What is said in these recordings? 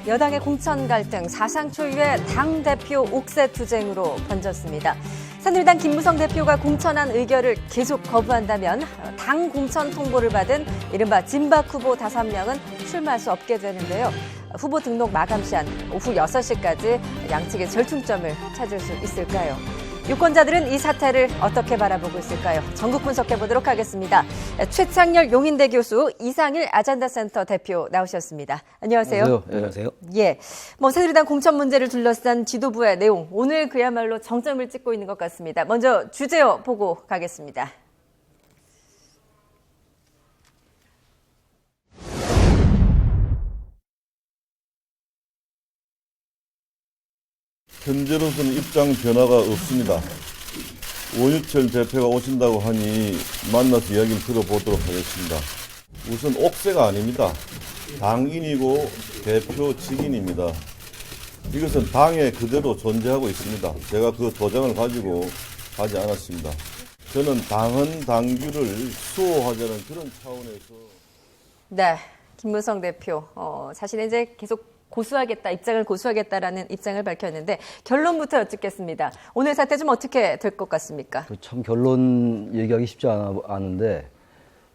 여당의 공천 갈등, 사상 초유의 당대표 옥새 투쟁으로 번졌습니다. 새누리당 김무성 대표가 공천한 의결을 계속 거부한다면 당 공천 통보를 받은 이른바 진박 후보 5명은 출마할 수 없게 되는데요. 후보 등록 마감 시한 오후 6시까지 양측의 절충점을 찾을 수 있을까요? 유권자들은 이 사태를 어떻게 바라보고 있을까요? 전국 분석해보도록 하겠습니다. 최창렬 용인대 교수, 이상일 아젠다센터 대표 나오셨습니다. 안녕하세요. 안녕하세요. 예, 새누리당 공천 문제를 둘러싼 지도부의 내용, 오늘 그야말로 정점을 찍고 있는 것 같습니다. 먼저 주제어 보고 가겠습니다. 현재로서는 입장 변화가 없습니다. 원유철 대표가 오신다고 하니 만나서 이야기를 들어보도록 하겠습니다. 우선 옥새가 아닙니다. 당인이고 대표 직인입니다. 이것은 당에 그대로 존재하고 있습니다. 제가 그 도장을 가지고 가지 않았습니다. 저는 당헌 당규를 수호하자는 그런 차원에서. 네, 김무성 대표, 자신은 이제 계속 입장을 고수하겠다라는 입장을 밝혔는데 결론부터 여쭙겠습니다. 오늘 사태 좀 어떻게 될 것 같습니까? 참 결론 얘기하기 쉽지 않은데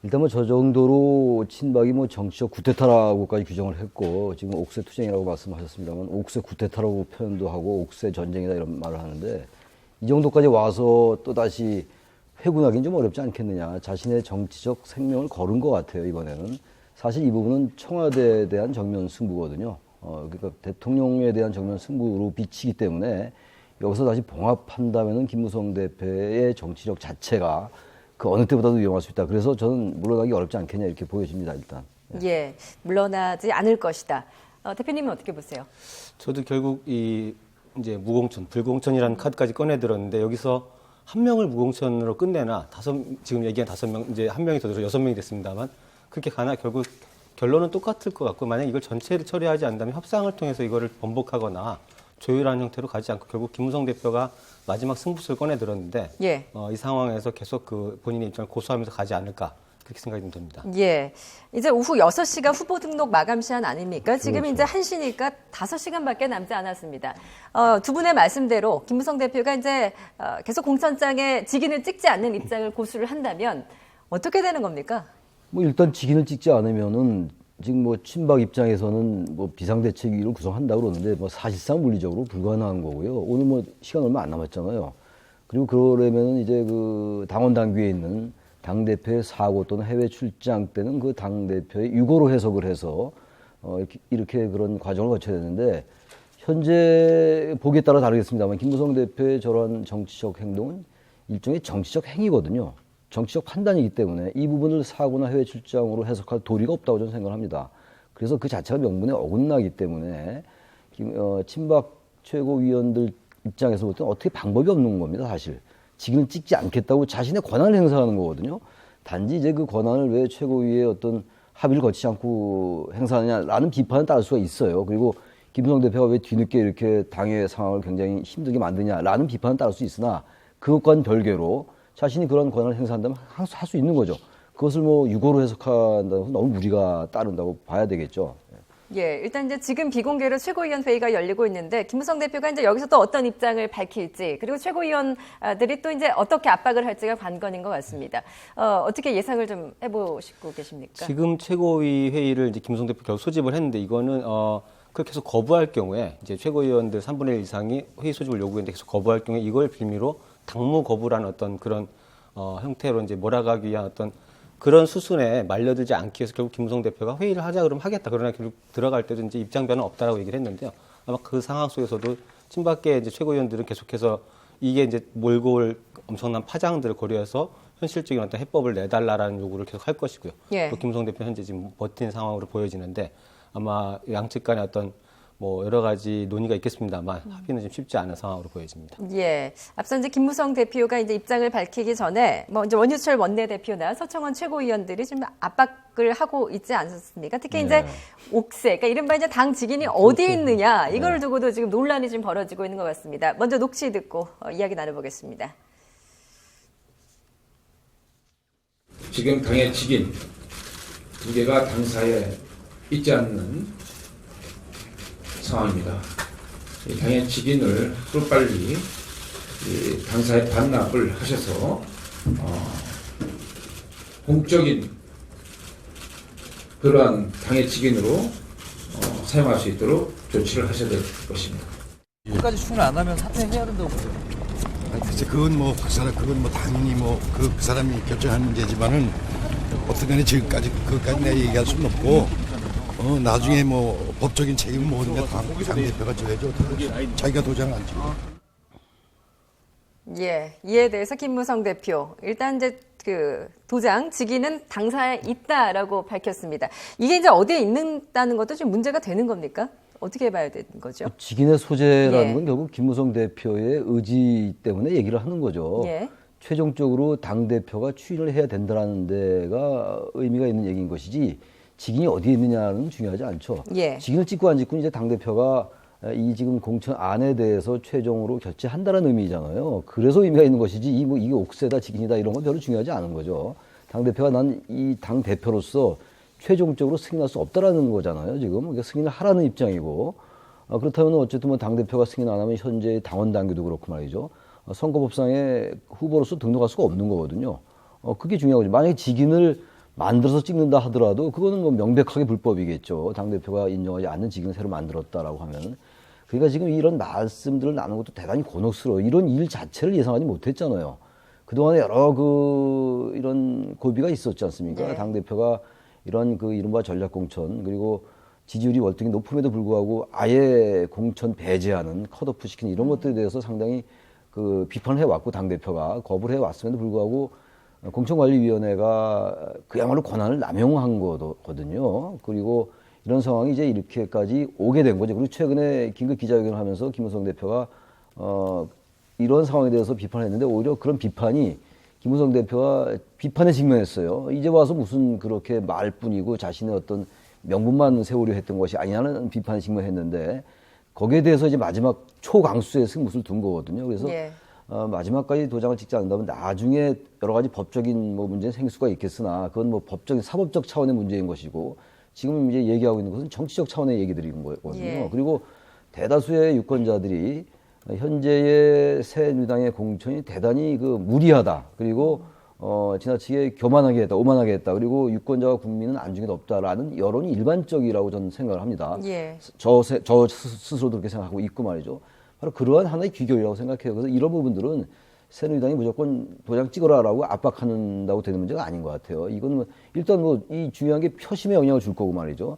일단 저 정도로 친박이 정치적 구테타라고까지 규정을 했고 지금 옥새 투쟁이라고 말씀하셨습니다만 옥새 구테타라고 표현도 하고 옥새 전쟁이다 이런 말을 하는데 이 정도까지 와서 또 다시 회군하기는 좀 어렵지 않겠느냐. 자신의 정치적 생명을 걸은 것 같아요. 이번에는 사실 이 부분은 청와대에 대한 정면 승부거든요. 그러니까 대통령에 대한 정면 승부로 비치기 때문에 여기서 다시 봉합한다면은 김무성 대표의 정치력 자체가 그 어느 때보다도 위험할 수 있다. 그래서 저는 물러나기 어렵지 않겠냐 이렇게 보여집니다. 일단. 예, 물러나지 않을 것이다. 대표님은 어떻게 보세요? 저도 결국 이제 무공천, 불공천이라는 카드까지 꺼내 들었는데 여기서 한 명을 무공천으로 끝내나 지금 얘기한 5명 이제 한 명이 더 들어서 6명이 됐습니다만 그렇게 가나 결국 결론은 똑같을 것 같고 만약 이걸 전체를 처리하지 않는다면 협상을 통해서 이거를 번복하거나 조율하는 형태로 가지 않고 결국 김무성 대표가 마지막 승부수를 꺼내 들었는데 예. 이 상황에서 계속 그 본인의 입장을 고수하면서 가지 않을까 그렇게 생각이 좀 듭니다. 예, 이제 오후 6시가 후보 등록 마감 시한 아닙니까? 지금 그렇죠. 이제 1시니까 5시간밖에 남지 않았습니다. 두 분의 말씀대로 김무성 대표가 이제 계속 공천장에 직인을 찍지 않는 입장을 고수를 한다면 어떻게 되는 겁니까? 일단 직인을 찍지 않으면은 지금 친박 입장에서는 비상대책위를 구성한다고 그러는데 사실상 물리적으로 불가능한 거고요. 오늘 시간 얼마 안 남았잖아요. 그리고 그러려면은 이제 그 당원 당규에 있는 당대표의 사고 또는 해외 출장 때는 그 당대표의 유고로 해석을 해서 이렇게 그런 과정을 거쳐야 되는데 현재 보기에 따라 다르겠습니다만 김무성 대표의 저러한 정치적 행동은 일종의 정치적 행위거든요. 정치적 판단이기 때문에 이 부분을 사고나 해외 출장으로 해석할 도리가 없다고 저는 생각합니다. 그래서 그 자체가 명분에 어긋나기 때문에 친박 최고위원들 입장에서 볼 때는 어떻게 방법이 없는 겁니다. 사실 직인을 찍지 않겠다고 자신의 권한을 행사하는 거거든요. 단지 이제 그 권한을 왜 최고위의 어떤 합의를 거치지 않고 행사하느냐라는 비판은 따를 수가 있어요. 그리고 김무성 대표가 왜 뒤늦게 이렇게 당의 상황을 굉장히 힘들게 만드냐라는 비판은 따를 수 있으나 그것과는 별개로 자신이 그런 권한을 행사한다면 할 수 있는 거죠. 그것을 유고로 해석한다고 너무 무리가 따른다고 봐야 되겠죠. 예, 일단 이제 지금 비공개로 최고위원 회의가 열리고 있는데 김무성 대표가 이제 여기서 또 어떤 입장을 밝힐지 그리고 최고위원들이 또 이제 어떻게 압박을 할지가 관건인 것 같습니다. 어떻게 예상을 좀 해보시고 계십니까? 지금 최고위 회의를 이제 김무성 대표 결국 소집을 했는데 이거는 그걸 계속 거부할 경우에 이제 최고위원들 3분의 1 이상이 회의 소집을 요구했는데 계속 거부할 경우에 이걸 빌미로 당무 거부라는 어떤 그런 형태로 이제 몰아가기 위한 어떤 그런 수순에 말려들지 않기 위해서 결국 김무성 대표가 회의를 하자 그러면 하겠다. 그러나 결국 들어갈 때도 이제 입장 변화는 없다라고 얘기를 했는데요. 아마 그 상황 속에서도 친박계 이제 최고위원들은 계속해서 이게 이제 몰고 올 엄청난 파장들을 고려해서 현실적인 어떤 해법을 내달라라는 요구를 계속 할 것이고요. 예. 또 김무성 대표 현재 지금 버틴 상황으로 보여지는데 아마 양측 간의 어떤 여러 가지 논의가 있겠습니다만 합의는 좀 쉽지 않은 상황으로 보여집니다. 예. 앞서 이제 김무성 대표가 이제 입장을 밝히기 전에 이제 원유철 원내대표나 서청원 최고위원들이 지금 압박을 하고 있지 않습니까? 특히 이제 옥새, 그러니까 이른바 이제 당 직인이 어디에 있느냐 이걸 두고도 지금 논란이 지금 벌어지고 있는 것 같습니다. 먼저 녹취 듣고 이야기 나눠보겠습니다. 지금 당의 직인 두 개가 당사에 있지 않는 상황입니다. 이 당의 직인을 하루빨리 이 당사에 반납을 하셔서 공적인 그러한 당의 직인으로 사용할 수 있도록 조치를 하셔야 될 것입니다. 끝까지 출근 안 하면 사퇴해야 된다고 보세요. 글쎄 그건 뭐 그건 뭐 당연히 뭐 그 사람이 결정하는 문제지만은 어떻게든 지금까지 그것까지 내가 얘기할 수는 없고 나중에 뭐 법적인 책임을 모으는 당 대표가 져야죠. 자기가 도장 안 찍고. 예, 이에 대해서 김무성 대표 일단 이제 그 도장 직인은 당사에 있다라고 밝혔습니다. 이게 이제 어디에 있는다는 것도 좀 문제가 되는 겁니까? 어떻게 봐야 되는 거죠? 직인의 소재라는 예. 건 결국 김무성 대표의 의지 때문에 얘기를 하는 거죠. 예. 최종적으로 당대표가 추인을 해야 된다는 데가 의미가 있는 얘기인 것이지 직인이 어디에 있느냐는 중요하지 않죠. 예. 직인을 찍고 안 찍고 이제 당대표가 이 지금 공천 안에 대해서 최종으로 결재한다는 의미잖아요. 그래서 의미가 있는 것이지 이게 옥세다 직인이다 이런 건 별로 중요하지 않은 거죠. 당대표가 난 이 당대표로서 최종적으로 승인할 수 없다라는 거잖아요. 지금 그러니까 승인을 하라는 입장이고 그렇다면 어쨌든 뭐 당대표가 승인 안 하면 현재 당원 당규도 그렇고 말이죠. 선거법상에 후보로서 등록할 수가 없는 거거든요. 그게 중요한 거죠. 만약에 직인을 만들어서 찍는다 하더라도 그거는 뭐 명백하게 불법이겠죠. 당대표가 인정하지 않는 직인을 새로 만들었다라고 하면. 그러니까 지금 이런 말씀들을 나누는 것도 대단히 곤혹스러워요. 이런 일 자체를 예상하지 못했잖아요. 그동안에 여러 이런 고비가 있었지 않습니까? 네. 당대표가 이런 이른바 전략공천 그리고 지지율이 월등히 높음에도 불구하고 아예 공천 배제하는 컷오프 시키는 이런 것들에 대해서 상당히 비판을 해왔고 당대표가 거부를 해왔음에도 불구하고 공천관리위원회가 그야말로 권한을 남용한 거거든요. 그리고 이런 상황이 이제 이렇게까지 오게 된 거죠. 그리고 최근에 긴급 기자회견을 하면서 김무성 대표가 이런 상황에 대해서 비판을 했는데 오히려 그런 비판이 김무성 대표가 비판에 직면했어요. 이제 와서 무슨 그렇게 말뿐이고 자신의 어떤 명분만 세우려 했던 것이 아니냐는 비판에 직면했는데 거기에 대해서 이제 마지막 초강수의 승부를 둔 거거든요. 그래서 예. 마지막까지 도장을 찍지 않는다면 나중에 여러 가지 법적인 문제는 생길 수가 있겠으나 그건 뭐 법적인 사법적 차원의 문제인 것이고 지금 이제 얘기하고 있는 것은 정치적 차원의 얘기들인 거거든요. 예. 그리고 대다수의 유권자들이 현재의 새누리당의 공천이 대단히 무리하다. 그리고 지나치게 교만하게 했다, 오만하게 했다. 그리고 유권자와 국민은 안중에도 없다라는 여론이 일반적이라고 저는 생각을 합니다. 예. 저 스스로도 그렇게 생각하고 있고 말이죠. 바로 그러한 하나의 귀결이라고 생각해요. 그래서 이런 부분들은 새누리당이 무조건 도장 찍어라라고 압박한다고 되는 문제가 아닌 것 같아요. 이거는 일단 이 중요한 게 표심에 영향을 줄 거고 말이죠.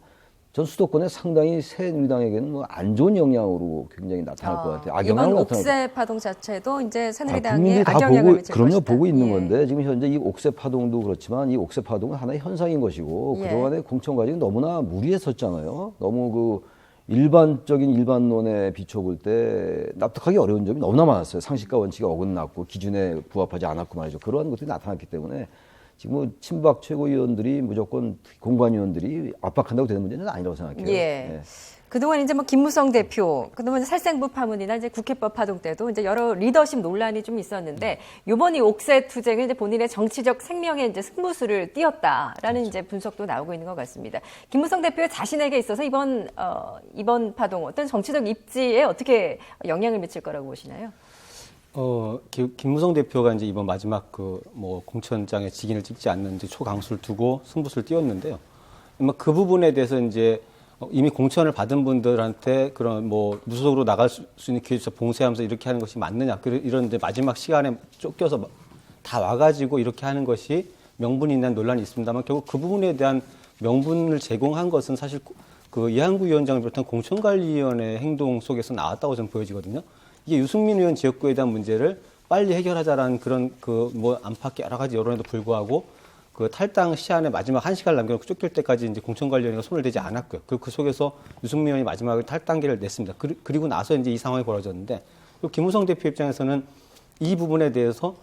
전 수도권에 상당히 새누리당에게는 안 좋은 영향으로 굉장히 나타날 것 같아요. 악영향을 이번 나타날 옥새 파동 자체도 이제 새누리당에 국민들이 다 악영향을 미칠 그럼요, 것이다. 보고 있는 예. 건데 지금 현재 이 옥새 파동도 그렇지만 이 옥새 파동은 하나의 현상인 것이고 예. 그동안의 공천 과정이 너무나 무리했었잖아요. 너무 일반적인 일반론에 비춰볼 때 납득하기 어려운 점이 너무나 많았어요. 상식과 원칙이 어긋났고 기준에 부합하지 않았고 말이죠. 그러한 것들이 나타났기 때문에 지금 친박 최고위원들이 무조건 공관위원들이 압박한다고 되는 문제는 아니라고 생각해요. 예. 그동안 이제 김무성 대표, 그동안 살생부 파문이나 이제 국회법 파동 때도 이제 여러 리더십 논란이 좀 있었는데, 요번 이 옥새 투쟁은 이제 본인의 정치적 생명에 이제 승부수를 띄었다라는 이제 분석도 나오고 있는 것 같습니다. 김무성 대표 자신에게 있어서 이번 파동 어떤 정치적 입지에 어떻게 영향을 미칠 거라고 보시나요? 김무성 대표가 이제 이번 마지막 공천장에 직인을 찍지 않는 이제 초강수를 두고 승부수를 띄웠는데요. 그 부분에 대해서 이제 이미 공천을 받은 분들한테 그런 무소속으로 나갈 수 있는 기회 주셔서 봉쇄하면서 이렇게 하는 것이 맞느냐. 이런 이제 마지막 시간에 쫓겨서 다 와가지고 이렇게 하는 것이 명분이 있는 논란이 있습니다만 결국 그 부분에 대한 명분을 제공한 것은 사실 이한구 위원장을 비롯한 공천관리위원회 행동 속에서 나왔다고 저는 보여지거든요. 이게 유승민 의원 지역구에 대한 문제를 빨리 해결하자라는 그런 안팎의 여러 가지 여론에도 불구하고 탈당 시한에 마지막 1시간을 남겨놓고 쫓길 때까지 이제 공천관리위원회가 손을 대지 않았고요. 그 속에서 유승민 의원이 마지막에 탈당계를 냈습니다. 그리고 나서 이제 이 상황이 벌어졌는데, 김무성 대표 입장에서는 이 부분에 대해서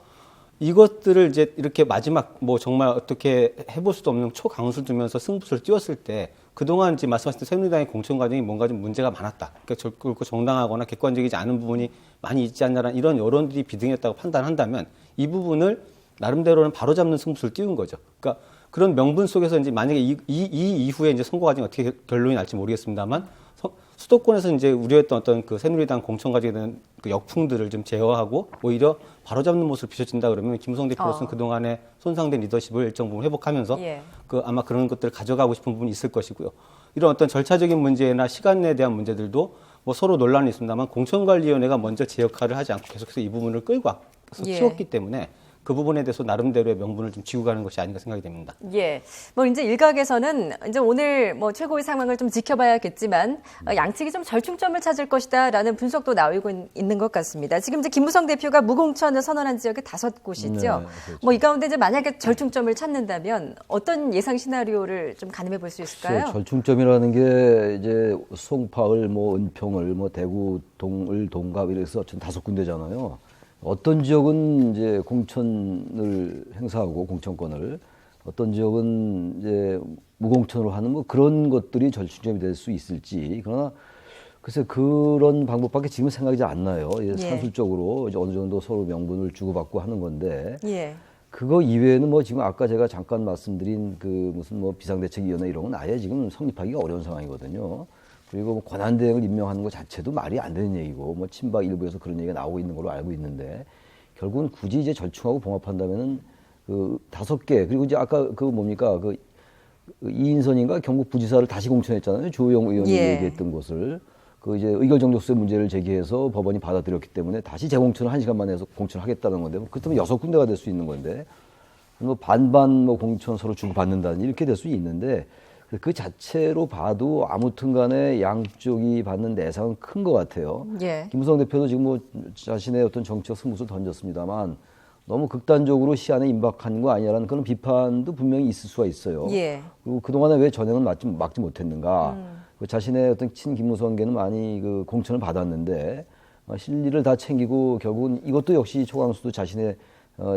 이것들을 이제 이렇게 마지막 정말 어떻게 해볼 수도 없는 초강수를 두면서 승부수를 띄웠을 때 그동안 이제 말씀하신 새누리당의 공천 과정이 뭔가 좀 문제가 많았다. 그러니까 정당하거나 객관적이지 않은 부분이 많이 있지 않냐라는 이런 여론들이 비등했다고 판단한다면 이 부분을 나름대로는 바로잡는 승부수를 띄운 거죠. 그러니까 그런 명분 속에서 이제 만약에 이 이후에 이제 선거 과정이 어떻게 결론이 날지 모르겠습니다만 수도권에서 이제 우려했던 어떤 그 새누리당 공천 가지게 된 그 역풍들을 좀 제어하고 오히려 바로잡는 모습을 비춰진다 그러면 김무성 대표로서는 그동안에 손상된 리더십을 일정 부분 회복하면서 예. 그 아마 그런 것들을 가져가고 싶은 부분이 있을 것이고요. 이런 어떤 절차적인 문제나 시간에 대한 문제들도 뭐 서로 논란이 있습니다만 공천관리위원회가 먼저 제 역할을 하지 않고 계속해서 이 부분을 끌고 와서 예. 키웠기 때문에 그 부분에 대해서 나름대로의 명분을 좀 쥐고 가는 것이 아닌가 생각이 됩니다. 예. 뭐 이제 일각에서는 이제 오늘 뭐 최고의 상황을 좀 지켜봐야겠지만 양측이 좀 절충점을 찾을 것이다라는 분석도 나오고 있는 것 같습니다. 지금 이제 김무성 대표가 무공천을 선언한 지역이 5곳이죠. 네, 그렇죠. 뭐 이 가운데 이제 만약에 절충점을 찾는다면 어떤 예상 시나리오를 좀 가늠해 볼 수 있을까요? 글쎄요, 절충점이라는 게 이제 송파을, 뭐 은평을, 뭐 대구, 동을, 동갑 이래서 전 5군데잖아요. 어떤 지역은 이제 공천을 행사하고 공천권을, 어떤 지역은 이제 무공천으로 하는 뭐 그런 것들이 절충점이 될 수 있을지. 그러나 글쎄 그런 방법밖에 지금 생각이 잘 안 나요. 예. 산술적으로 이제 어느 정도 서로 명분을 주고받고 하는 건데. 예. 그거 이외에는 뭐 지금 아까 제가 잠깐 말씀드린 그 무슨 뭐 비상대책위원회 이런 건 아예 지금 성립하기가 어려운 상황이거든요. 그리고 뭐 권한대행을 임명하는 것 자체도 말이 안 되는 얘기고, 뭐 친박 일부에서 그런 얘기가 나오고 있는 걸로 알고 있는데, 결국은 굳이 이제 절충하고 봉합한다면은 그 5개, 그리고 이제 아까 그 뭡니까, 그 이인선인가 경북 부지사를 다시 공천했잖아요. 조영 의원이 예. 얘기했던 것을. 그 이제 의결정족수의 문제를 제기해서 법원이 받아들였기 때문에 다시 재공천을 1시간 만에 해서 공천을 하겠다는 건데, 그렇다면 6군데가 될 수 있는 건데, 뭐 반반 뭐 공천 서로 주고받는다는 이렇게 될 수 있는데, 그 자체로 봐도 아무튼 간에 양쪽이 받는 내상은 큰 것 같아요. 예. 김무성 대표도 지금 뭐 자신의 어떤 정치적 승부수를 던졌습니다만 너무 극단적으로 시한에 임박한 거 아니냐라는 그런 비판도 분명히 있을 수가 있어요. 예. 그리고 그동안에 왜 전형은 막지 못했는가. 그 자신의 어떤 친 김무성계는 많이 그 공천을 받았는데 실리를 다 챙기고 결국은 이것도 역시 초강수도 자신의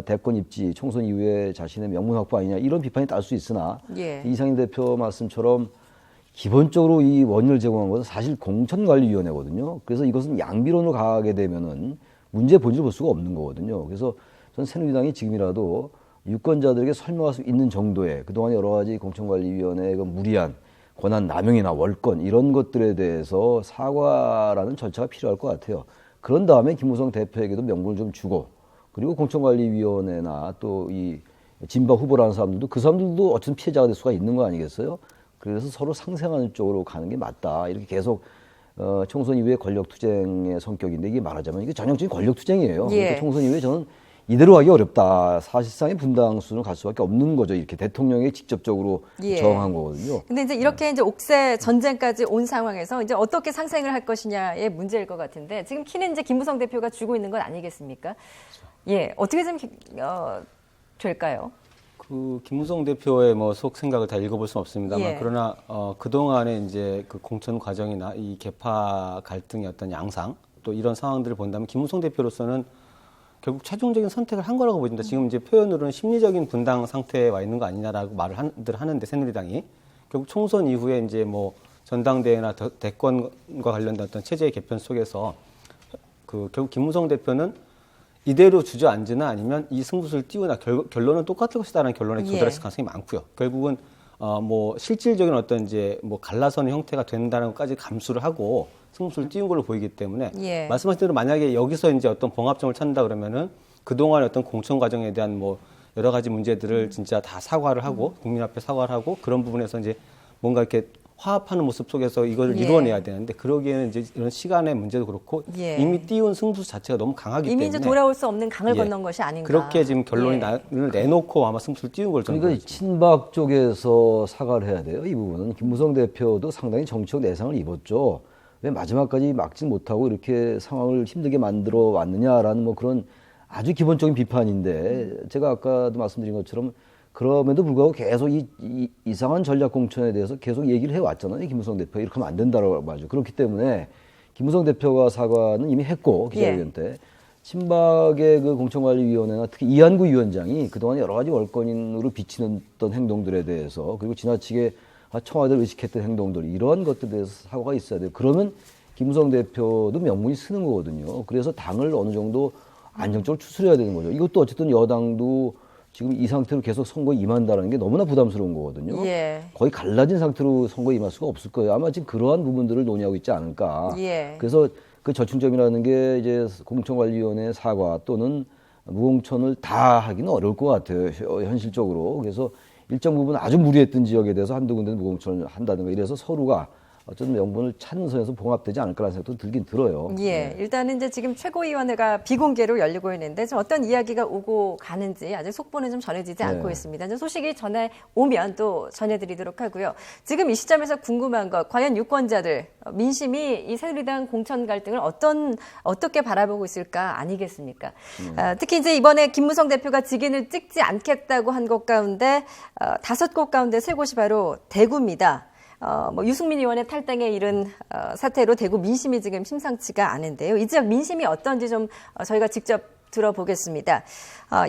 대권 입지, 총선 이후에 자신의 명문 확보 아니냐 이런 비판이 딸 수 있으나 예. 이상인 대표 말씀처럼 기본적으로 이 원인을 제공한 것은 사실 공천관리위원회거든요. 그래서 이것은 양비론으로 가게 되면은 문제 본질을 볼 수가 없는 거거든요. 그래서 전 새누리당이 지금이라도 유권자들에게 설명할 수 있는 정도의 그동안 여러 가지 공천관리위원회의 그 무리한 권한 남용이나 월권 이런 것들에 대해서 사과라는 절차가 필요할 것 같아요. 그런 다음에 김무성 대표에게도 명분을 좀 주고 그리고 공천관리위원회나 또 이 진박 후보라는 사람들도 그 사람들도 어쨌든 피해자가 될 수가 있는 거 아니겠어요? 그래서 서로 상생하는 쪽으로 가는 게 맞다. 이렇게 계속 총선 이후에 권력투쟁의 성격인데 이게 말하자면 이게 전형적인 권력투쟁이에요. 예. 그러니까 총선 이후에 저는 이대로 가기 어렵다. 사실상의 분당수는 갈 수밖에 없는 거죠. 이렇게 대통령이 직접적으로 예. 저항한 거거든요. 근데 이제 이렇게 이제 옥새 전쟁까지 온 상황에서 이제 어떻게 상생을 할 것이냐의 문제일 것 같은데 지금 키는 이제 김무성 대표가 쥐고 있는 건 아니겠습니까? 예, 어떻게 좀 될까요? 그 김무성 대표의 뭐 속 생각을 다 읽어볼 수는 없습니다만 예. 그러나 그 동안에 이제 그 공천 과정이나 이 개파 갈등의 어떤 양상 또 이런 상황들을 본다면 김무성 대표로서는 결국 최종적인 선택을 한 거라고 보입니다. 지금 이제 표현으로는 심리적인 분당 상태에 와 있는 거 아니냐라고 말을 하는데 새누리당이 결국 총선 이후에 이제 뭐 전당대회나 대권과 관련된 어떤 체제의 개편 속에서 그 결국 김무성 대표는 이대로 주저앉으나 아니면 이 승부수를 띄우나 결론은 똑같을 것이다라는 결론에 도달했을 가능성이 많고요. 결국은 뭐 실질적인 어떤 이제 뭐 갈라서는 형태가 된다는 것까지 감수를 하고 승부수를 띄운 걸로 보이기 때문에 예. 말씀하신 대로 만약에 여기서 이제 어떤 봉합점을 찾는다 그러면은 그동안의 어떤 공천 과정에 대한 뭐 여러 가지 문제들을 진짜 다 사과를 하고 국민 앞에 사과를 하고 그런 부분에서 이제 뭔가 이렇게 화합하는 모습 속에서 이걸 예. 이루어내야 되는데 그러기에는 이제 이런 시간의 문제도 그렇고 예. 이미 띄운 승부수 자체가 너무 강하기 이미 때문에 이제 돌아올 수 없는 강을 예. 건넌 것이 아닌가. 그렇게 지금 결론이 예. 내놓고 아마 승부수를 띄운 걸 저는 그러니까 보여집니다. 친박 쪽에서 사과를 해야 돼요. 이 부분은 김무성 대표도 상당히 정치적 내상을 입었죠. 왜 마지막까지 막지 못하고 이렇게 상황을 힘들게 만들어 왔느냐라는 뭐 그런 아주 기본적인 비판인데 제가 아까도 말씀드린 것처럼 그럼에도 불구하고 계속 이상한 전략 공천에 대해서 계속 얘기를 해왔잖아요. 김무성 대표 이렇게 하면 안 된다라고 말이죠. 그렇기 때문에 김무성 대표가 사과는 이미 했고 기자회견 때 친박의 그 공천관리위원회나 특히 이한구 위원장이 그동안 여러 가지 월권인으로 비치는 행동들에 대해서 그리고 지나치게 청와대를 의식했던 행동들 이러한 것들에 대해서 사과가 있어야 돼요. 그러면 김무성 대표도 명분이 쓰는 거거든요. 그래서 당을 어느 정도 안정적으로 추스려야 되는 거죠. 이것도 어쨌든 여당도 지금 이 상태로 계속 선거에 임한다는 게 너무나 부담스러운 거거든요. 예. 거의 갈라진 상태로 선거에 임할 수가 없을 거예요. 아마 지금 그러한 부분들을 논의하고 있지 않을까. 예. 그래서 그 절충점이라는 게 이제 공천관리위원회 사과 또는 무공천을 다 하기는 어려울 것 같아요. 현실적으로. 그래서 일정 부분 아주 무리했던 지역에 대해서 한두 군데 무공천을 한다든가 이래서 서로가 어떤 명분을 찾는 선에서 봉합되지 않을까라는 생각도 들긴 들어요. 예, 일단은 이제 지금 최고위원회가 비공개로 열리고 있는데 좀 어떤 이야기가 오고 가는지 아직 속보는 좀 전해지지 않고 있습니다. 이제 소식이 전해 오면 또 전해드리도록 하고요. 지금 이 시점에서 궁금한 것, 과연 유권자들, 민심이 이 새누리당 공천 갈등을 어떻게 바라보고 있을까 아니겠습니까? 특히 이제 이번에 김무성 대표가 직인을 찍지 않겠다고 한 곳 가운데 5곳 가운데 3곳이 바로 대구입니다. 유승민 의원의 탈당에 이른 사태로 대구 민심이 지금 심상치가 않은데요. 이 지역 민심이 어떤지 좀 저희가 직접 들어보겠습니다.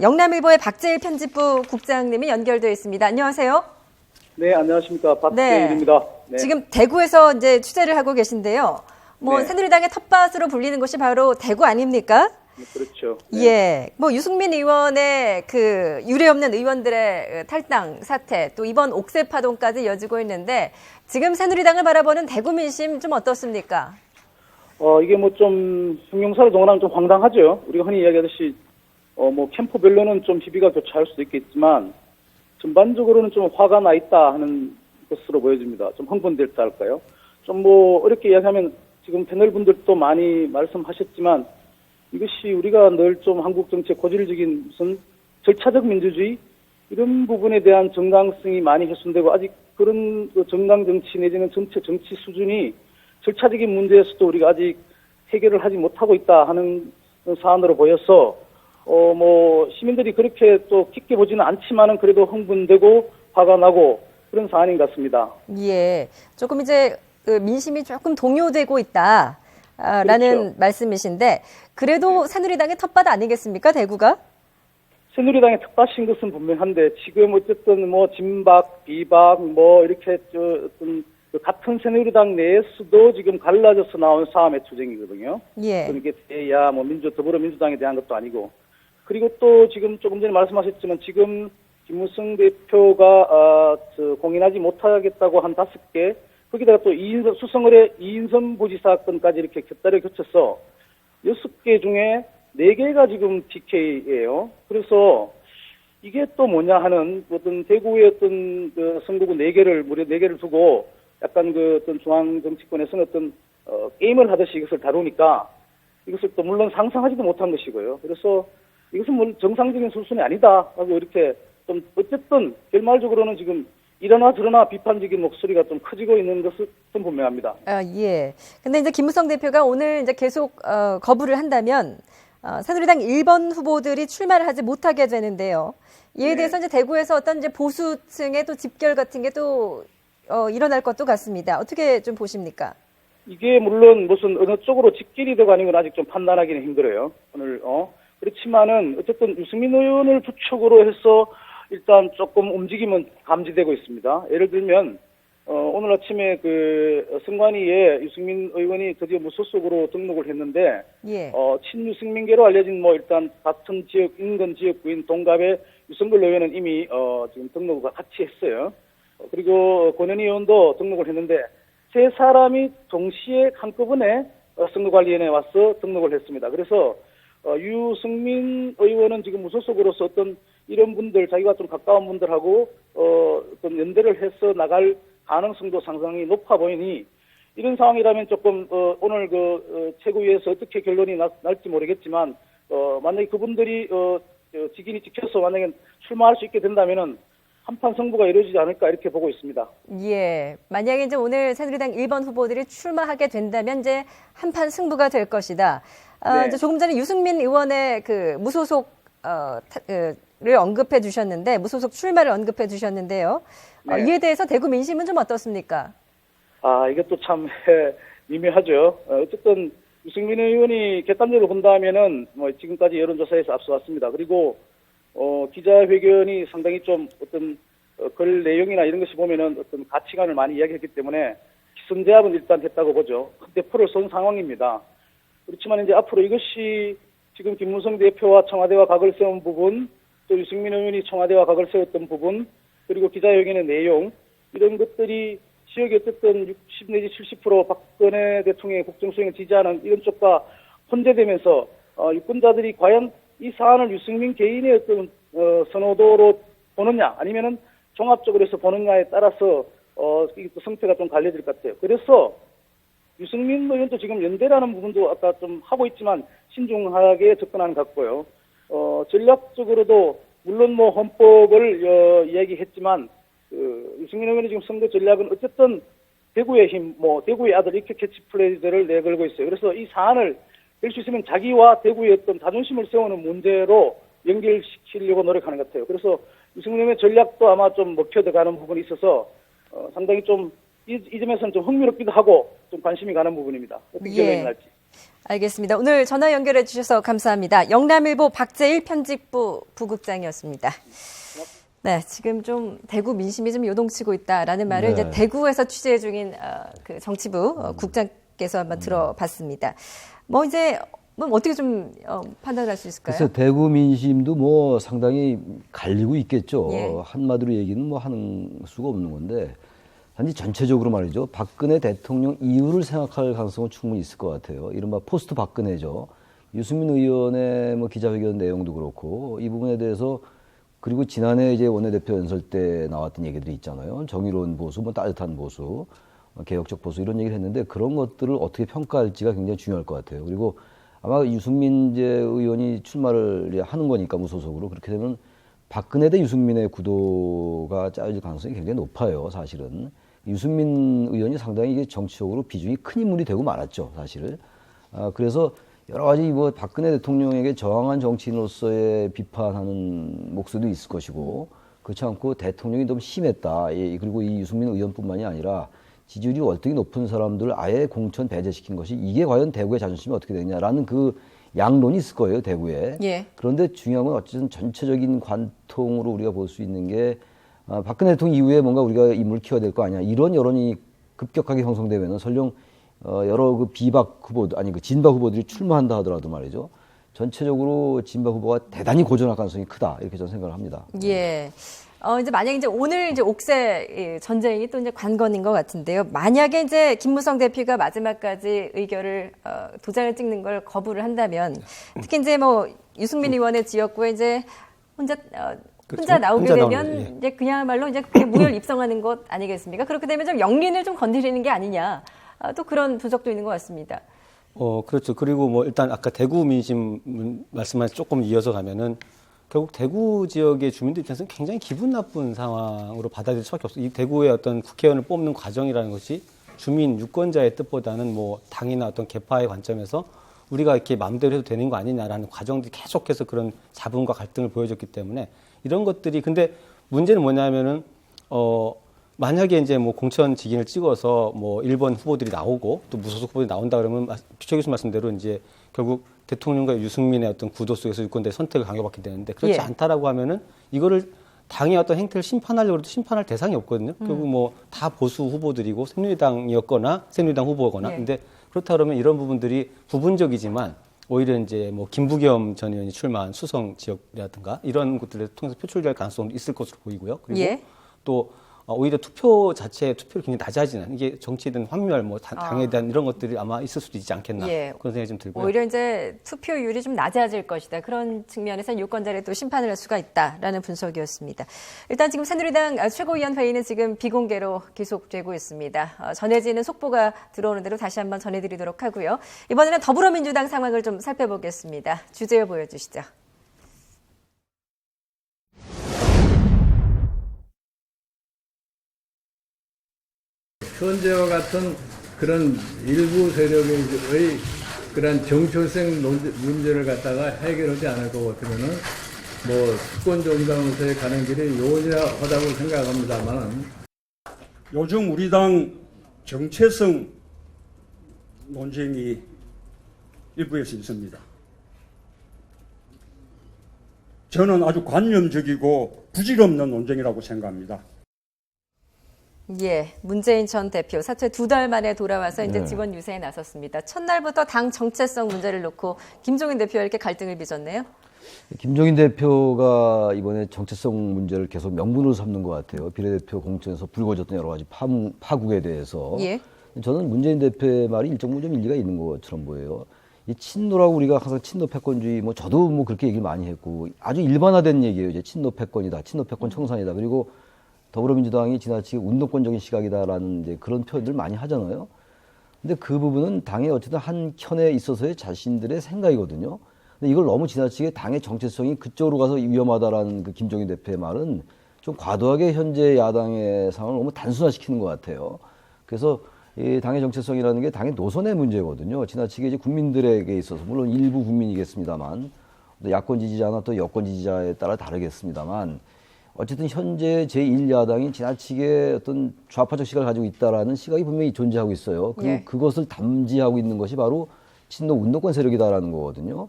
영남일보의 박재일 편집부 국장님이 연결되어 있습니다. 안녕하세요. 네, 안녕하십니까. 박재일입니다. 네. 지금 대구에서 이제 취재를 하고 계신데요. 네. 새누리당의 텃밭으로 불리는 곳이 바로 대구 아닙니까? 네, 그렇죠. 예. 유승민 의원의 그 유례없는 의원들의 탈당 사태, 또 이번 옥새 파동까지 이어지고 있는데 지금 새누리당을 바라보는 대구 민심 좀 어떻습니까? 이게 좀 형용사를 동원하면 좀 황당하죠. 우리가 흔히 이야기하듯이 캠프별로는 좀 희비가 교차할 수도 있겠지만 전반적으로는 좀 화가 나 있다 하는 것으로 보여집니다. 좀 흥분됐다 할까요? 어렵게 이야기하면 지금 패널 분들도 많이 말씀하셨지만 이것이 우리가 늘 좀 한국 정치의 고질적인 무슨 절차적 민주주의 이런 부분에 대한 정당성이 많이 훼손되고 아직 그런 정당 정치 내지는 전체 정치 수준이 절차적인 문제에서도 우리가 아직 해결을 하지 못하고 있다 하는 사안으로 보여서 시민들이 그렇게 또 깊게 보지는 않지만은 그래도 흥분되고 화가 나고 그런 사안인 것 같습니다. 예. 조금 이제 민심이 조금 동요되고 있다. 라는 그렇죠. 말씀이신데 그래도 새누리당의 텃밭 아니겠습니까 대구가? 새누리당의 텃밭인 것은 분명한데 지금 어쨌든 진박, 비박 이렇게 어떤 같은 새누리당 내에서도 지금 갈라져서 나온 싸움의 투쟁이거든요. 예. 이게 대야 더불어민주당에 대한 것도 아니고 그리고 또 지금 조금 전에 말씀하셨지만 지금 김무성 대표가 공인하지 못하겠다고 한 5개 거기다가 또 수성을의 이인선 부지사 건까지 이렇게 곁다리에 겹쳐서 6개 중에 4개가 지금 TK예요. 그래서 이게 또 뭐냐 하는 어떤 대구의 어떤 선거구 무려 4개를 두고 약간 어떤 중앙 정치권에서는 어떤 게임을 하듯이 이것을 다루니까 이것을 또 물론 상상하지도 못한 것이고요. 그래서 이것은 정상적인 수순이 아니다 하고 이렇게 좀 어쨌든 결말적으로는 지금 이러나 저러나 비판적인 목소리가 좀 커지고 있는 것은 분명합니다. 예. 근데 이제 김무성 대표가 오늘 이제 계속 거부를 한다면 새누리당 1번 후보들이 출마를 하지 못하게 되는데요. 이에 대해서 이제 대구에서 어떤 이제 보수층의 또 집결 같은 게 또 일어날 것도 같습니다. 어떻게 좀 보십니까? 이게 물론 무슨 어느 쪽으로 집결이 되고 아닌 건 아직 좀 판단하기는 힘들어요. 그렇지만은 어쨌든 유승민 의원을 주축으로 해서 일단 조금 움직임은 감지되고 있습니다. 예를 들면 오늘 아침에 선관위에 유승민 의원이 드디어 무소속으로 등록을 했는데 예. 친유승민계로 알려진 일단 같은 지역 인근 지역구인 동갑의 유승걸 의원은 이미 지금 등록을 같이 했어요. 그리고 권현희 의원도 등록을 했는데 세 사람이 동시에 한꺼번에 선거관리위원회에 와서 등록을 했습니다. 그래서 유승민 의원은 지금 무소속으로서 어떤 이런 분들, 자기가 좀 가까운 분들하고, 어떤 연대를 해서 나갈 가능성도 상당히 높아 보이니, 이런 상황이라면 조금, 오늘 최고위에서 어떻게 결론이 날지 모르겠지만, 만약에 그분들이, 직인이 찍혀서 만약에 출마할 수 있게 된다면은, 한판 승부가 이루어지지 않을까 이렇게 보고 있습니다. 예. 만약에 이제 오늘 새누리당 1번 후보들이 출마하게 된다면 이제 한판 승부가 될 것이다. 네. 이제 조금 전에 유승민 의원의 무소속, 를 언급해 주셨는데 무소속 출마를 언급해 주셨는데요. 네. 이에 대해서 대구 민심은 좀 어떻습니까? 이것도 참 미묘하죠. 어쨌든 유승민 의원이 객관적으로 본다면은 지금까지 여론조사에서 앞서왔습니다. 그리고 기자회견이 상당히 좀 어떤 글 내용이나 이런 것이 보면은 어떤 가치관을 많이 이야기했기 때문에 기선제압은 일단 했다고 보죠. 대포를 쏜 상황입니다. 그렇지만 이제 앞으로 이것이 지금 김무성 대표와 청와대와 각을 세운 부분, 또 유승민 의원이 청와대와 각을 세웠던 부분, 그리고 기자회견의 내용, 이런 것들이 지역에 어쨌든 60 내지 70% 박근혜 대통령의 국정수행을 지지하는 이런 쪽과 혼재되면서 유권자들이 과연 이 사안을 유승민 개인의 어떤 선호도로 보느냐 아니면은 종합적으로 해서 보느냐에 따라서 이게 또 성패가 좀 갈려질 것 같아요. 그래서 유승민 의원도 지금 연대라는 부분도 아까 좀 하고 있지만 신중하게 접근하는 것 같고요. 전략적으로도 물론 뭐 헌법을 이야기했지만 유승민 의원이 지금 선거 전략은 어쨌든 대구의 힘, 뭐 대구의 아들 이렇게 캐치프레이즈를 내걸고 있어요. 그래서 이 사안을 될 수 있으면 자기와 대구의 어떤 자존심을 세우는 문제로 연결시키려고 노력하는 것 같아요. 그래서 유승민 의원의 전략도 아마 좀 먹혀 들어가는 부분이 있어서 상당히 좀 이 점에서는 좀 흥미롭기도 하고 좀 관심이 가는 부분입니다. 어떻게 결론이 날지. 알겠습니다. 오늘 전화 연결해 주셔서 감사합니다. 영남일보 박재일 편집부 부국장이었습니다. 네, 지금 좀 대구 민심이 좀 요동치고 있다라는 말을 이제 대구에서 취재 중인 그 정치부 국장께서 한번 들어봤습니다. 뭐 이제 뭐 어떻게 좀 판단할 수 있을까요? 그래서 대구 민심도 뭐 상당히 갈리고 있겠죠. 예. 한마디로 얘기는 뭐 하는 수가 없는 건데 단지 전체적으로 말이죠. 박근혜 대통령 이후를 생각할 가능성은 충분히 있을 것 같아요. 이른바 포스트 박근혜죠. 유승민 의원의 뭐 기자회견 내용도 그렇고 이 부분에 대해서 그리고 지난해 이제 원내대표 연설 때 나왔던 얘기들이 있잖아요. 정의로운 보수, 뭐 따뜻한 보수, 개혁적 보수 이런 얘기를 했는데 그런 것들을 어떻게 평가할지가 굉장히 중요할 것 같아요. 그리고 아마 유승민 의원이 출마를 하는 거니까 무소속으로 그렇게 되면 박근혜 대 유승민의 구도가 짜여질 가능성이 굉장히 높아요. 사실은. 유승민 의원이 상당히 이게 정치적으로 비중이 큰 인물이 되고 말았죠. 사실. 그래서 여러 가지 뭐 박근혜 대통령에게 저항한 정치인으로서의 비판하는 목소리도 있을 것이고 그렇지 않고 대통령이 너무 심했다. 그리고 이 유승민 의원뿐만이 아니라 지지율이 월등히 높은 사람들을 아예 공천 배제시킨 것이 이게 과연 대구의 자존심이 어떻게 되냐라는 그 양론이 있을 거예요. 대구에. 예. 그런데 중요한 건 어쨌든 전체적인 관통으로 우리가 볼 수 있는 게 박근혜 대통령 이후에 뭔가 우리가 인물을 키워야 될 거 아니야. 이런 여론이 급격하게 형성되면은 설령 여러 그 비박 후보 아니 그 진박 후보들이 출마한다 하더라도 말이죠. 전체적으로 진박 후보가 대단히 고전할 가능성이 크다. 이렇게 저는 생각을 합니다. 예. 이제 만약에 이제 오늘 이제 옥새 전쟁이 또 이제 관건인 것 같은데요. 만약에 이제 김무성 대표가 마지막까지 의결을 도장을 찍는 걸 거부를 한다면 특히 이제 뭐 유승민 의원의 지역구에 이제 혼자 나오게 되면 이제 그야말로 이제 그게 무혈 입성하는 것 아니겠습니까? 그렇게 되면 좀 영린을 좀 건드리는 게 아니냐. 또 그런 분석도 있는 것 같습니다. 그렇죠. 그리고 뭐 일단 아까 대구 민심 말씀만 조금 이어서 가면은 결국 대구 지역의 주민들 입장에서는 굉장히 기분 나쁜 상황으로 받아들일 수밖에 없어요. 이 대구의 어떤 국회의원을 뽑는 과정이라는 것이 주민 유권자의 뜻보다는 뭐 당이나 어떤 계파의 관점에서 우리가 이렇게 마음대로 해도 되는 거 아니냐라는 과정들이 계속해서 그런 잡음과 갈등을 보여줬기 때문에 이런 것들이 근데 문제는 뭐냐면은 만약에 이제 뭐 공천 직인을 찍어서 뭐 1번 후보들이 나오고 또 무소속 후보들이 나온다 그러면 최 교수 말씀대로 이제 결국 대통령과 유승민의 어떤 구도 속에서 유권자의 선택을 강요받게 되는데 그렇지 않다라고 하면은 이거를 당의 어떤 행태를 심판하려고 해도 심판할 대상이 없거든요. 결국 뭐 다 보수 후보들이고 새누리당 후보거나 근데 그렇다 그러면 이런 부분들이 부분적이지만 오히려 이제 뭐 김부겸 전 의원이 출마한 수성 지역이라든가 이런 곳들을 통해서 표출될 가능성도 있을 것으로 보이고요. 그리고 또 오히려 투표 자체의 투표를 굉장히 낮아지는 이게 정치에 대한 환멸, 뭐 당에 대한 이런 것들이 아마 있을 수도 있지 않겠나 그런 생각이 좀 들고요. 오히려 이제 투표율이 좀 낮아질 것이다. 그런 측면에서 유권자를 또 심판을 할 수가 있다라는 분석이었습니다. 일단 지금 새누리당 최고위원 회의는 지금 비공개로 계속되고 있습니다. 전해지는 속보가 들어오는 대로 다시 한번 전해드리도록 하고요. 이번에는 더불어민주당 상황을 좀 살펴보겠습니다. 주제어 보여주시죠. 현재와 같은 그런 일부 세력의 그런 정초성 문제를 갖다가 해결하지 않을 것 같으면은 뭐 수권 정당으로서의 가는 길이 요원하다고 생각합니다만은 요즘 우리 당 정체성 논쟁이 일부에서 있습니다. 저는 아주 관념적이고 부질없는 논쟁이라고 생각합니다. 예, 문재인 전 대표 사퇴 2달 만에 돌아와서 이제 직원 유세에 나섰습니다. 첫날부터 당 정체성 문제를 놓고 김종인 대표와 이렇게 갈등을 빚었네요. 김종인 대표가 이번에 정체성 문제를 계속 명분으로 삼는 것 같아요. 비례대표 공천에서 불거졌던 여러 가지 파국에 대해서. 예. 저는 문재인 대표의 말이 일정 부분 좀 일리가 있는 것처럼 보여요. 이 친노라고 우리가 항상 친노 패권주의, 뭐 저도 뭐 그렇게 얘기를 많이 했고 아주 일반화된 얘기예요. 이제 친노 패권이다, 친노 패권 청산이다. 그리고 더불어민주당이 지나치게 운동권적인 시각이다라는 이제 그런 표현들 많이 하잖아요. 근데 그 부분은 당의 어쨌든 한 켠에 있어서의 자신들의 생각이거든요. 근데 이걸 너무 지나치게 당의 정체성이 그쪽으로 가서 위험하다라는 그 김종인 대표의 말은 좀 과도하게 현재 야당의 상황을 너무 단순화시키는 것 같아요. 그래서 이 당의 정체성이라는 게 당의 노선의 문제거든요. 지나치게 이제 국민들에게 있어서 물론 일부 국민이겠습니다만 야권 지지자나 또 여권 지지자에 따라 다르겠습니다만 어쨌든 현재 제1야당이 지나치게 어떤 좌파적 시각을 가지고 있다라는 시각이 분명히 존재하고 있어요. 그리고 예. 그것을 담지하고 있는 것이 바로 친노 운동권 세력이다라는 거거든요.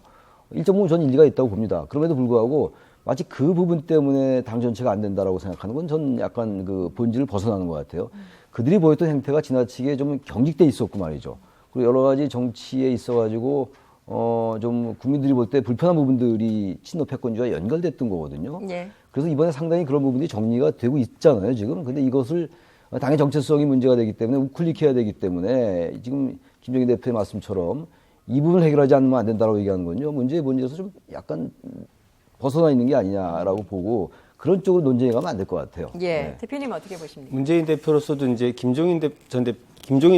일정 부분 저는 일리가 있다고 봅니다. 그럼에도 불구하고 마치 그 부분 때문에 당 전체가 안 된다라고 생각하는 건 전 약간 그 본질을 벗어나는 것 같아요. 그들이 보였던 행태가 지나치게 좀 경직돼 있었고 말이죠. 그리고 여러 가지 정치에 있어가지고 좀 국민들이 볼 때 불편한 부분들이 친노 패권주의와 연결됐던 거거든요. 예. 그래서 이번에 상당히 그런 부분이 정리가 되고 있잖아요, 지금. 근데 이것을 당의 정체성이 문제가 되기 때문에 우클릭해야 되기 때문에 지금 김종인 대표의 말씀처럼 이 부분을 해결하지 않으면 안 된다고 얘기하는 건요. 문제의 본질에서 좀 약간 벗어나 있는 게 아니냐라고 보고 그런 쪽으로 논쟁이 가면 안 될 것 같아요. 예. 네. 대표님 어떻게 보십니까? 문재인 대표로서도 이제 김종인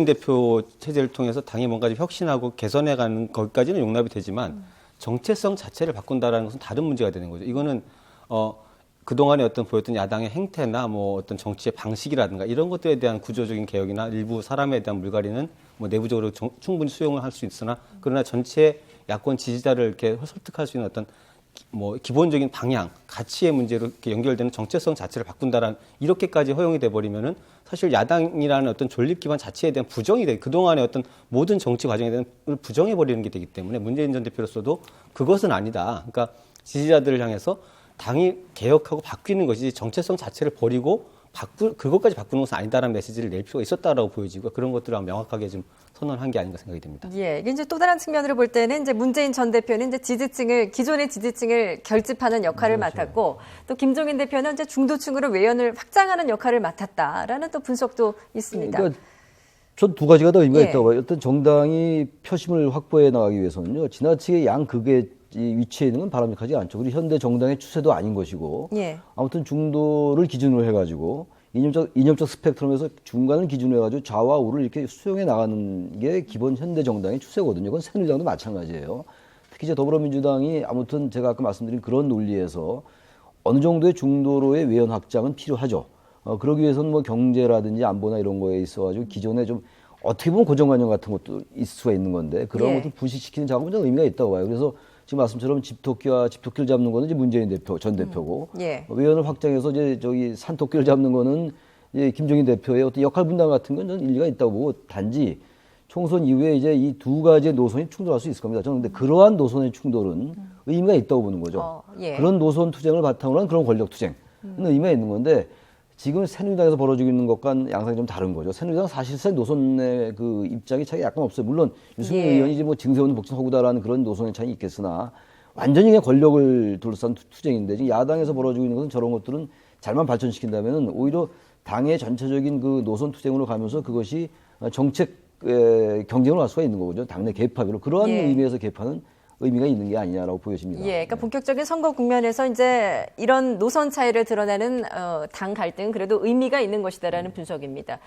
대표 체제를 통해서 당이 뭔가 좀 혁신하고 개선해가는 거기까지는 용납이 되지만 정체성 자체를 바꾼다라는 것은 다른 문제가 되는 거죠. 이거는 그동안에 어떤 보였던 야당의 행태나 뭐 어떤 정치의 방식이라든가 이런 것들에 대한 구조적인 개혁이나 일부 사람에 대한 물갈이는 뭐 내부적으로 충분히 수용을 할 수 있으나 그러나 전체 야권 지지자를 이렇게 설득할 수 있는 어떤 뭐 기본적인 방향, 가치의 문제로 이렇게 연결되는 정체성 자체를 바꾼다라는 이렇게까지 허용이 돼 버리면은 사실 야당이라는 어떤 존립 기반 자체에 대한 부정이 돼 그동안의 어떤 모든 정치 과정에 대한 부정해 버리는 게 되기 때문에 문재인 전 대표로서도 그것은 아니다. 그러니까 지지자들을 향해서 당이 개혁하고 바뀌는 것이지 정체성 자체를 버리고 그것까지 바꾸는 것은 아니다라는 메시지를 낼 필요가 있었다라고 보여지고 그런 것들을 명확하게 좀 선언한 게 아닌가 생각이 됩니다. 예, 이게 이제 또 다른 측면으로 볼 때는 이제 문재인 전 대표는 이제 기존의 지지층을 결집하는 역할을 맡았고 또 김종인 대표는 이제 중도층으로 외연을 확장하는 역할을 맡았다라는 또 분석도 있습니다. 그러니까 전 두 가지가 더 의미가 예. 있다고 봐요. 어떤 정당이 표심을 확보해 나가기 위해서는요, 지나치게 양극의 위치에 있는 건 바람직하지 않죠. 그리고 현대 정당의 추세도 아닌 것이고, 예. 아무튼 중도를 기준으로 해가지고 이념적 스펙트럼에서 중간을 기준으로 해가지고 좌와 우를 이렇게 수용해 나가는 게 기본 현대 정당의 추세거든요. 그건 새누리당도 마찬가지예요. 특히 이제 더불어민주당이 아무튼 제가 아까 말씀드린 그런 논리에서 어느 정도의 중도로의 외연 확장은 필요하죠. 그러기 위해서는 뭐 경제라든지 안보나 이런 거에 있어가지고 기존에 좀 어떻게 보면 고정관념 같은 것도 있을 수가 있는 건데 그런 예. 것을 부식시키는 작업은 좀 의미가 있다고 봐요. 그래서 지금 말씀처럼 집토끼를 잡는 거는 이제 문재인 전 대표고 예. 외연을 확장해서 이제 저기 산토끼를 잡는 거는 이제 김종인 대표의 어떤 역할 분담 같은 건 저는 일리가 있다고 보고 단지 총선 이후에 이제 이 두 가지의 노선이 충돌할 수 있을 겁니다. 저는 근데 그러한 노선의 충돌은 의미가 있다고 보는 거죠. 예. 그런 노선 투쟁을 바탕으로 한 그런 권력 투쟁은 의미가 있는 건데 지금 새누리당에서 벌어지고 있는 것과는 양상이 좀 다른 거죠. 새누리당 사실상 노선의 그 입장이 차이가 약간 없어요. 물론 유승민 예. 의원이 이제 뭐 증세원 복진허구다라는 그런 노선의 차이는 있겠으나 완전히 그냥 권력을 둘러싼 투쟁인데 지금 야당에서 벌어지고 있는 것은 저런 것들은 잘만 발전시킨다면은 오히려 당의 전체적인 그 노선 투쟁으로 가면서 그것이 정책 경쟁으로 갈 수가 있는 거거든요. 당내 개파별로 그러한 예. 의미에서 개파는 의미가 있는 게 아니냐라고 보여집니다. 예, 그러니까 본격적인 선거 국면에서 이제 이런 노선 차이를 드러내는 당 갈등 그래도 의미가 있는 것이다라는 분석입니다.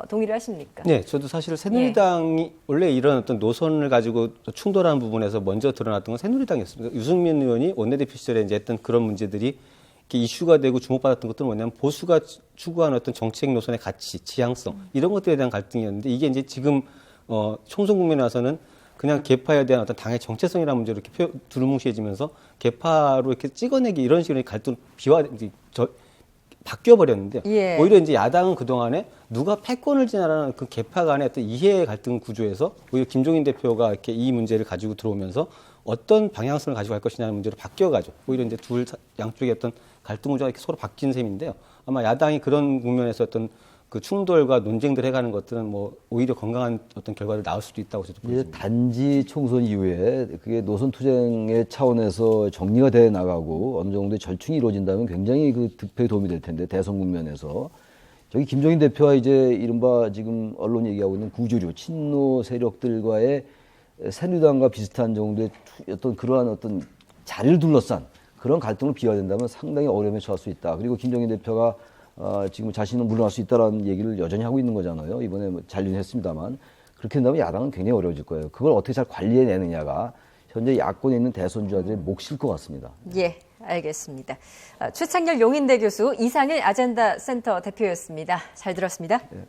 동의를 하십니까? 네, 저도 사실 새누리당이 원래 이런 어떤 노선을 가지고 충돌하는 부분에서 먼저 드러났던 건 새누리당이었습니다. 유승민 의원이 원내대표 시절에 이제 했던 그런 문제들이 이렇게 이슈가 되고 주목받았던 것들은 뭐냐면 보수가 추구하는 어떤 정책 노선의 가치, 지향성 이런 것들에 대한 갈등이었는데 이게 이제 지금 총선 국면에 와서는 그냥 개파에 대한 어떤 당의 정체성이라는 문제로 이렇게 두루뭉실해지면서 개파로 이렇게 찍어내기 이런 식으로 갈등 바뀌어 버렸는데 예. 오히려 이제 야당은 그 동안에 누가 패권을 지나라는 그 개파 간의 어떤 이해 갈등 구조에서 오히려 김종인 대표가 이렇게 이 문제를 가지고 들어오면서 어떤 방향성을 가지고 갈 것이냐는 문제로 바뀌어가죠. 오히려 이제 양쪽의 어떤 갈등 구조가 이렇게 서로 바뀐 셈인데요. 아마 야당이 그런 국면에서 어떤 그 충돌과 논쟁들 해가는 것들은 뭐 오히려 건강한 어떤 결과를 낳을 수도 있다고 저도 이제 보입니다. 단지 총선 이후에 그게 노선 투쟁의 차원에서 정리가 돼 나가고 어느 정도의 절충이 이루어진다면 굉장히 그 득표에 도움이 될 텐데 대선 국면에서 저기 김종인 대표와 이제 이른바 지금 언론 얘기하고 있는 구주류 친노 세력들과의 새누리당과 비슷한 정도의 어떤 그러한 어떤 자리를 둘러싼 그런 갈등을 비화된다면 상당히 어려움에 처할 수 있다. 그리고 김종인 대표가 지금 자신은 물러날 수 있다라는 얘기를 여전히 하고 있는 거잖아요. 이번에 뭐 잔류했습니다만 그렇게 된다면 야당은 굉장히 어려워질 거예요. 그걸 어떻게 잘 관리해내느냐가 현재 야권에 있는 대선주자들의 몫일 것 같습니다. 예, 알겠습니다. 최창렬 용인대 교수, 이상일 아젠다 센터 대표였습니다. 잘 들었습니다. 네.